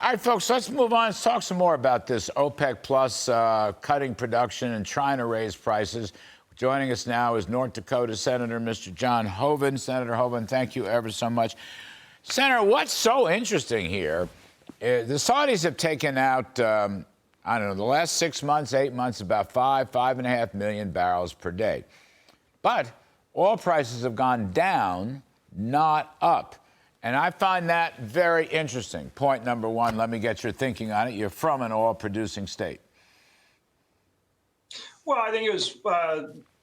All right, folks, let's move on. Let's talk some more about this OPEC Plus cutting production and trying to raise prices. Joining us now is North Dakota Senator Mr. John Hoeven. Senator Hoeven, thank you ever so much. Senator, what's so interesting here, the Saudis have taken out, I don't know, the last 6 months, 8 months, about 5.5 million barrels per day. But oil prices have gone down, not up. And I find that very interesting. Point number one, let me get your thinking on it. You're from an oil-producing state. Well, I think it was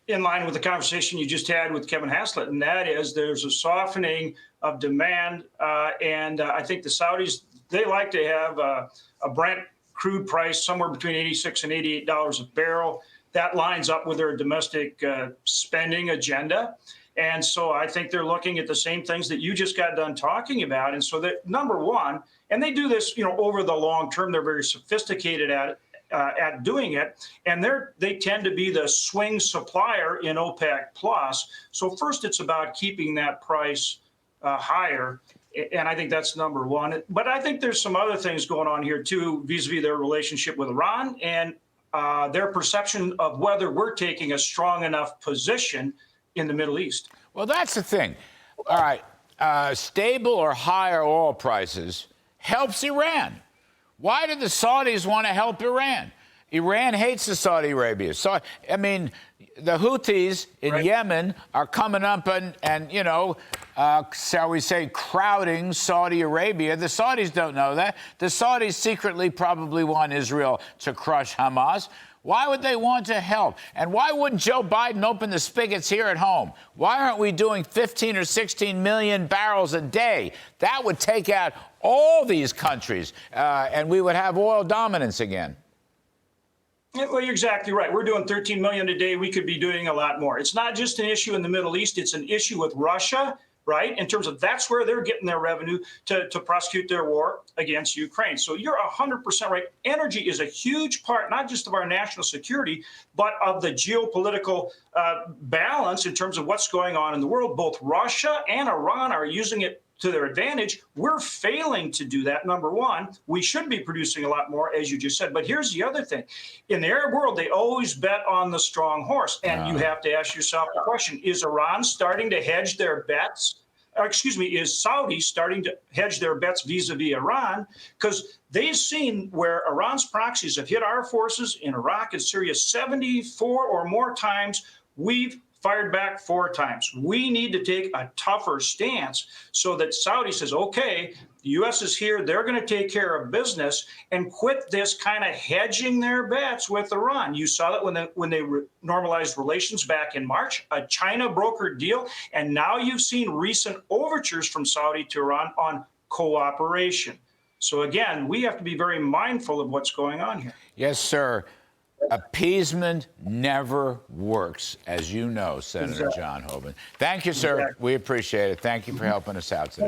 in line with the conversation you just had with Kevin Haslett, and that is there's a softening of demand. And I think the Saudis, they like to have a Brent crude price somewhere between $86 and $88 a barrel. That lines up with their domestic spending agenda. And so I think they're looking at the same things that you just got done talking about. And so that, number one, and they do this, over the long term, they're very sophisticated at doing it. And they tend to be the swing supplier in OPEC Plus. So first, it's about keeping that price higher. And I think that's number one. But I think there's some other things going on here, too, vis-a-vis their relationship with Iran and their perception of whether we're taking a strong enough position in the Middle East. Well, that's the thing. All right, stable or higher oil prices helps Iran. Why do the Saudis want to help Iran? Iran hates the Saudi Arabia. So, I mean, the Houthis in Yemen are coming up and shall we say, crowding Saudi Arabia. The Saudis don't know that. The Saudis secretly probably want Israel to crush Hamas. Why would they want to help? And why wouldn't Joe Biden open the spigots here at home? Why aren't we doing 15 or 16 million barrels a day? That would take out all these countries, and we would have oil dominance again. Well, you're exactly right. We're doing 13 million a day. We could be doing a lot more. It's not just an issue in the Middle East. It's an issue with Russia, right? In terms of that's where they're getting their revenue to prosecute their war against Ukraine. So you're 100% right. Energy is a huge part, not just of our national security, but of the geopolitical balance in terms of what's going on in the world. Both Russia and Iran are using it to their advantage. We're failing to do that, number one. We should be producing a lot more, as you just said. But here's the other thing. In the Arab world, they always bet on the strong horse. And you have to ask yourself the question, is Iran starting to hedge their bets? Is Saudi starting to hedge their bets vis-a-vis Iran? Because they've seen where Iran's proxies have hit our forces in Iraq and Syria 74 or more times. We've fired back 4 times. We need to take a tougher stance so that Saudi says, okay, the U.S. is here, they're going to take care of business and quit this kind of hedging their bets with Iran. You saw that when they normalized relations back in March, a China brokered deal, and now you've seen recent overtures from Saudi to Iran on cooperation. So again, we have to be very mindful of what's going on here. Yes, sir. Appeasement never works, as you know, Senator John Hoeven. Thank you, sir. We appreciate it. Thank you for helping us out today.